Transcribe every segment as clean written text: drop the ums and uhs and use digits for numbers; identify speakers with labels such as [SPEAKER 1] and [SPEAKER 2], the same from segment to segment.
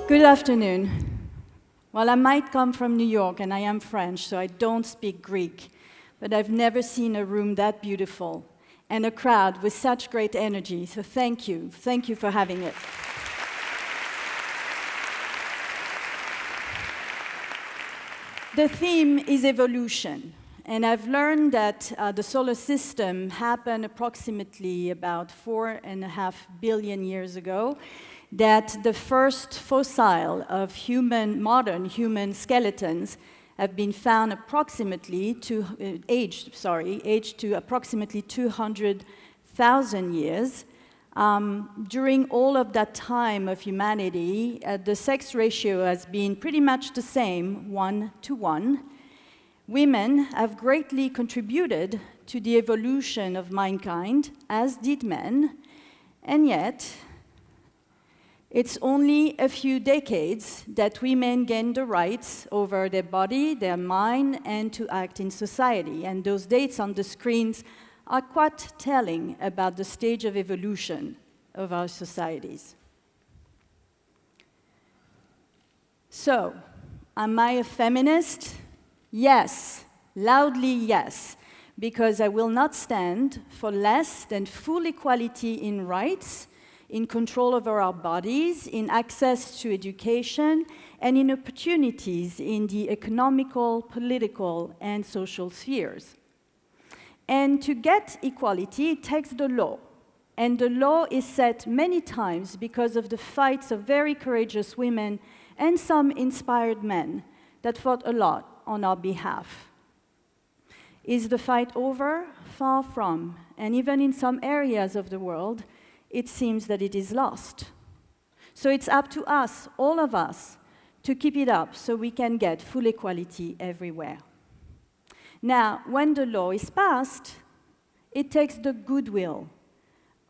[SPEAKER 1] Good afternoon. Well, I might come from New York, and I am French, so I don't speak Greek, but I've never seen a room that beautiful and a crowd with such great energy, so thank you. Thank you for having it. The theme is evolution, and I've learned that the solar system happened approximately about 4.5 billion years ago, that the first fossil of modern human skeletons have been found approximately aged to approximately 200,000 years. During all of that time of humanity, the sex ratio has been pretty much the same, 1:1. Women have greatly contributed to the evolution of mankind, as did men, and yet it's only a few decades that women gain the rights over their body, their mind, and to act in society. And those dates on the screens are quite telling about the stage of evolution of our societies. So, am I a feminist? Yes, loudly yes, because I will not stand for less than full equality in rights, in control over our bodies, in access to education, and in opportunities in the economical, political, and social spheres. And to get equality, it takes the law. And the law is set many times because of the fights of very courageous women and some inspired men that fought a lot on our behalf. Is the fight over? Far from. And even in some areas of the world, it seems that it is lost. So it's up to us, all of us, to keep it up so we can get full equality everywhere. Now, when the law is passed, it takes the goodwill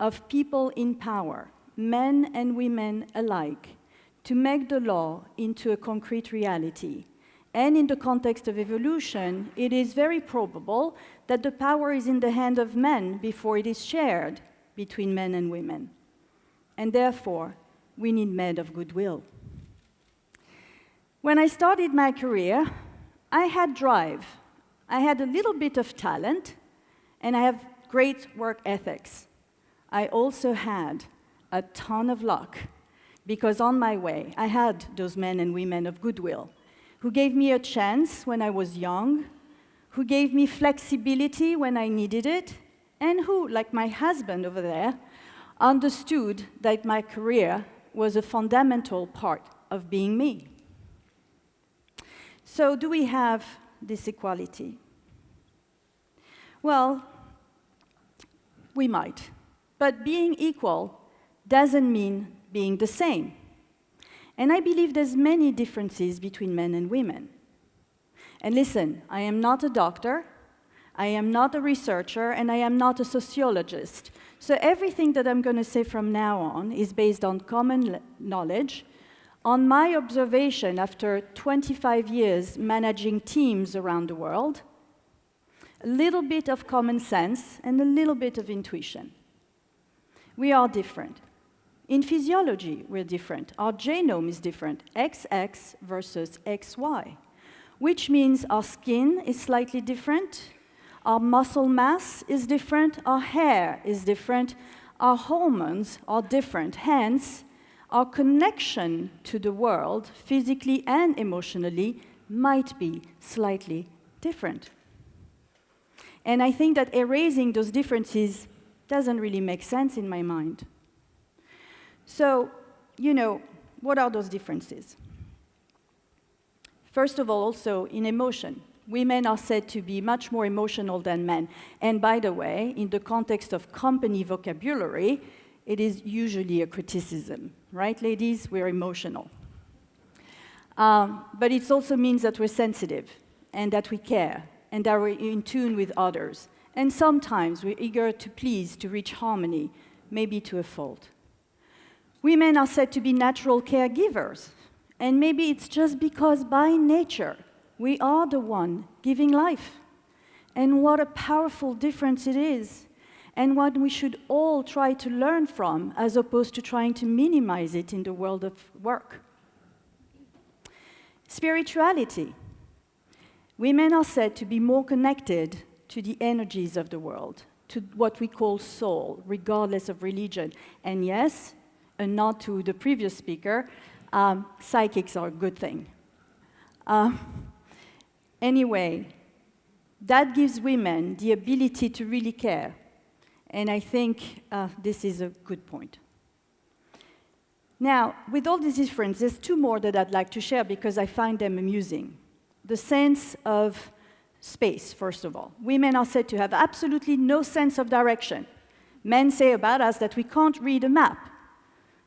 [SPEAKER 1] of people in power, men and women alike, to make the law into a concrete reality. And in the context of evolution, it is very probable that the power is in the hand of men before it is shared between men and women. And therefore, we need men of goodwill. When I started my career, I had drive. I had a little bit of talent, and I have great work ethics. I also had a ton of luck, because on my way, I had those men and women of goodwill who gave me a chance when I was young, who gave me flexibility when I needed it, and who, like my husband over there, understood that my career was a fundamental part of being me. So do we have this equality? Well, we might. But being equal doesn't mean being the same. And I believe there's many differences between men and women. And listen, I am not a doctor, I am not a researcher, and I am not a sociologist. So everything that I'm going to say from now on is based on common knowledge, on my observation after 25 years managing teams around the world, a little bit of common sense, and a little bit of intuition. We are different. In physiology, we're different. Our genome is different, XX versus XY, which means our skin is slightly different, our muscle mass is different, our hair is different, our hormones are different. Hence, our connection to the world, physically and emotionally, might be slightly different. And I think that erasing those differences doesn't really make sense in my mind. So, what are those differences? First of all, also in emotion. Women are said to be much more emotional than men. And by the way, in the context of company vocabulary, it is usually a criticism. Right, ladies? We're emotional. But it also means that we're sensitive, and that we care, and that we're in tune with others. And sometimes we're eager to please, to reach harmony, maybe to a fault. Women are said to be natural caregivers, and maybe it's just because by nature we are the one giving life. And what a powerful difference it is, and what we should all try to learn from, as opposed to trying to minimize it in the world of work. Spirituality. Women are said to be more connected to the energies of the world, to what we call soul, regardless of religion. And yes, a nod to the previous speaker, psychics are a good thing. Anyway, that gives women the ability to really care. And I think this is a good point. Now, with all these differences, there's two more that I'd like to share because I find them amusing. The sense of space, first of all. Women are said to have absolutely no sense of direction. Men say about us that we can't read a map.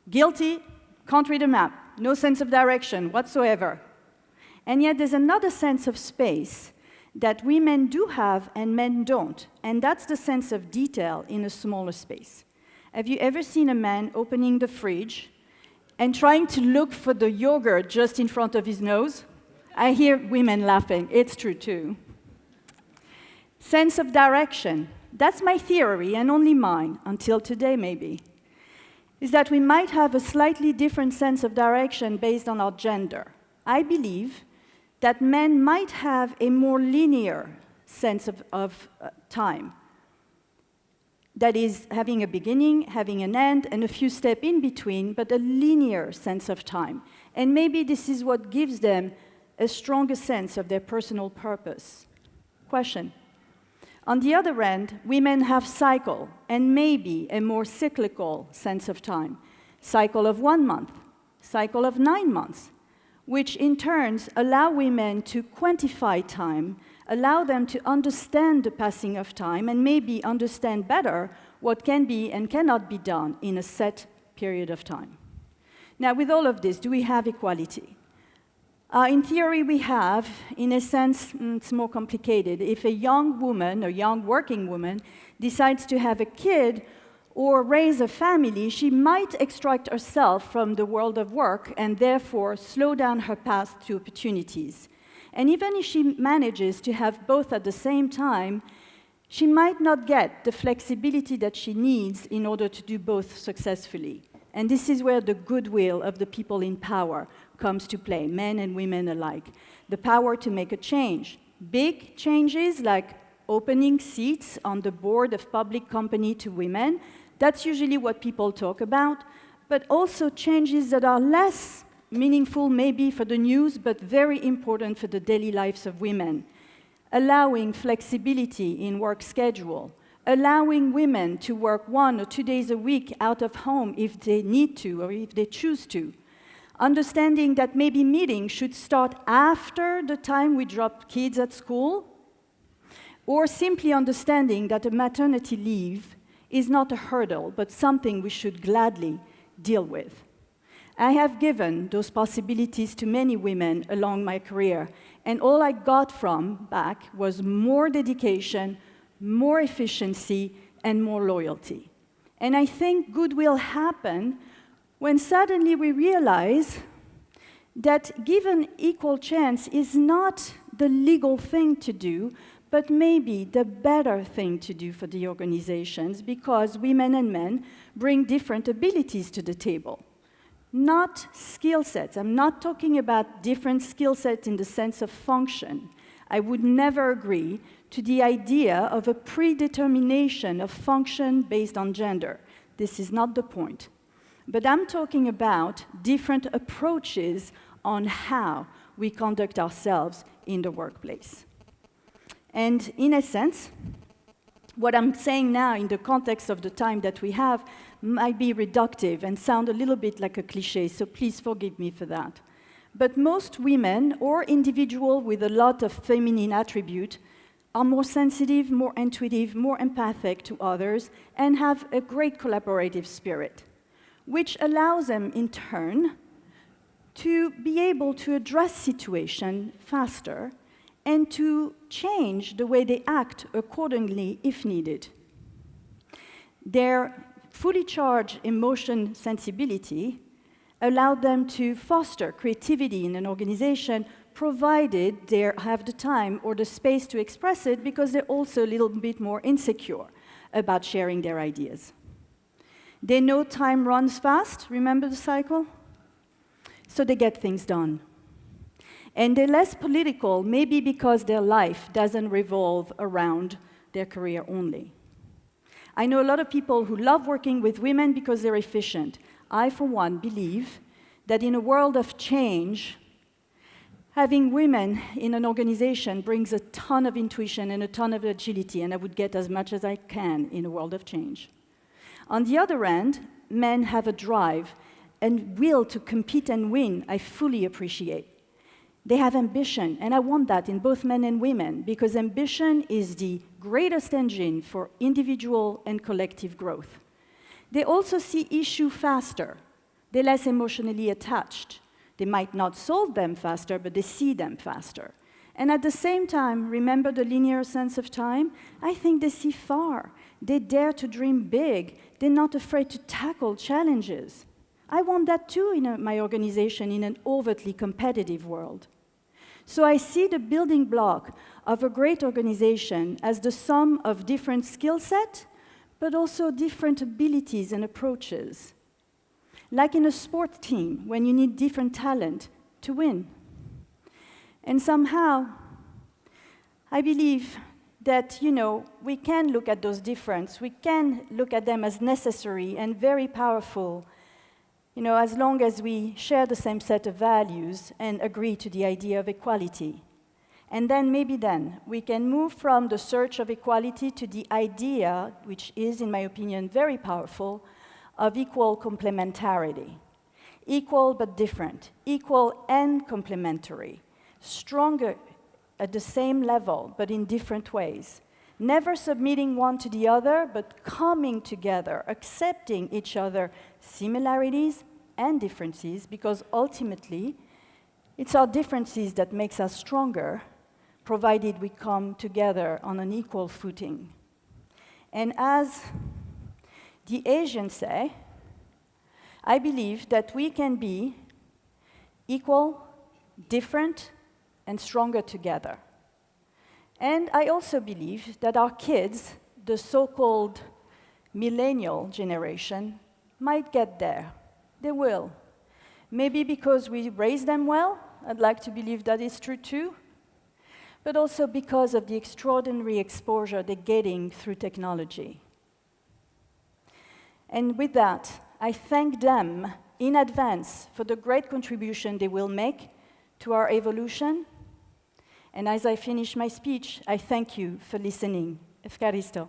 [SPEAKER 1] Guilty, can't read a map, no sense of direction whatsoever. And yet there's another sense of space that women do have and men don't, and that's the sense of detail in a smaller space. Have you ever seen a man opening the fridge and trying to look for the yogurt just in front of his nose? I hear women laughing. It's true, too. Sense of direction. That's my theory, and only mine, until today, maybe, is that we might have a slightly different sense of direction based on our gender. I believe that men might have a more linear sense of time. That is, having a beginning, having an end, and a few steps in between, but a linear sense of time. And maybe this is what gives them a stronger sense of their personal purpose. Question. On the other end, women have cycle, and maybe a more cyclical sense of time. Cycle of 1 month, cycle of 9 months, which in turn allow women to quantify time, allow them to understand the passing of time, and maybe understand better what can be and cannot be done in a set period of time. Now, with all of this, do we have equality? In theory, we have. In a sense, it's more complicated. If a young woman, a young working woman, decides to have a kid or raise a family, she might extract herself from the world of work and therefore slow down her path to opportunities. And even if she manages to have both at the same time, she might not get the flexibility that she needs in order to do both successfully. And this is where the goodwill of the people in power comes to play, men and women alike. The power to make a change. Big changes like opening seats on the board of public company to women, that's usually what people talk about, but also changes that are less meaningful maybe for the news, but very important for the daily lives of women. Allowing flexibility in work schedule, allowing women to work 1 or 2 days a week out of home if they need to or if they choose to. Understanding that maybe meetings should start after the time we drop kids at school, or simply understanding that a maternity leave is not a hurdle, but something we should gladly deal with. I have given those possibilities to many women along my career, and all I got from back was more dedication, more efficiency, and more loyalty. And I think good will happen when suddenly we realize that given equal chance is not the legal thing to do, but maybe the better thing to do for the organizations, because women and men bring different abilities to the table. Not skill sets. I'm not talking about different skill sets in the sense of function. I would never agree to the idea of a predetermination of function based on gender. This is not the point. But I'm talking about different approaches on how we conduct ourselves in the workplace. And in a sense, what I'm saying now in the context of the time that we have might be reductive and sound a little bit like a cliche, so please forgive me for that. But most women or individuals with a lot of feminine attribute are more sensitive, more intuitive, more empathic to others, and have a great collaborative spirit, which allows them, in turn, to be able to address situations faster and to change the way they act accordingly if needed. Their fully charged emotion sensibility allowed them to foster creativity in an organization, provided they have the time or the space to express it, because they're also a little bit more insecure about sharing their ideas. They know time runs fast, remember the cycle? So they get things done. And they're less political, maybe because their life doesn't revolve around their career only. I know a lot of people who love working with women because they're efficient. I, for one, believe that in a world of change, having women in an organization brings a ton of intuition and a ton of agility, and I would get as much as I can in a world of change. On the other hand, men have a drive and will to compete and win, I fully appreciate. They have ambition, and I want that in both men and women, because ambition is the greatest engine for individual and collective growth. They also see issues faster. They're less emotionally attached. They might not solve them faster, but they see them faster. And at the same time, remember the linear sense of time? I think they see far. They dare to dream big. They're not afraid to tackle challenges. I want that too in my organization in an overtly competitive world. So I see the building block of a great organization as the sum of different skill sets, but also different abilities and approaches. Like in a sport team, when you need different talent to win. And somehow, I believe that, we can look at those differences. We can look at them as necessary and very powerful, as long as we share the same set of values and agree to the idea of equality. And then, maybe then, we can move from the search of equality to the idea, which is, in my opinion, very powerful, of equal complementarity. Equal but different. Equal and complementary. Stronger at the same level, but in different ways. Never submitting one to the other, but coming together, accepting each other's similarities and differences, because ultimately, it's our differences that makes us stronger, provided we come together on an equal footing. And as the Asians say, I believe that we can be equal, different, and stronger together. And I also believe that our kids, the so-called millennial generation, might get there. They will. Maybe because we raise them well. I'd like to believe that is true too. But also because of the extraordinary exposure they're getting through technology. And with that, I thank them in advance for the great contribution they will make to our evolution. And as I finish my speech, I thank you for listening. Ευχαριστώ.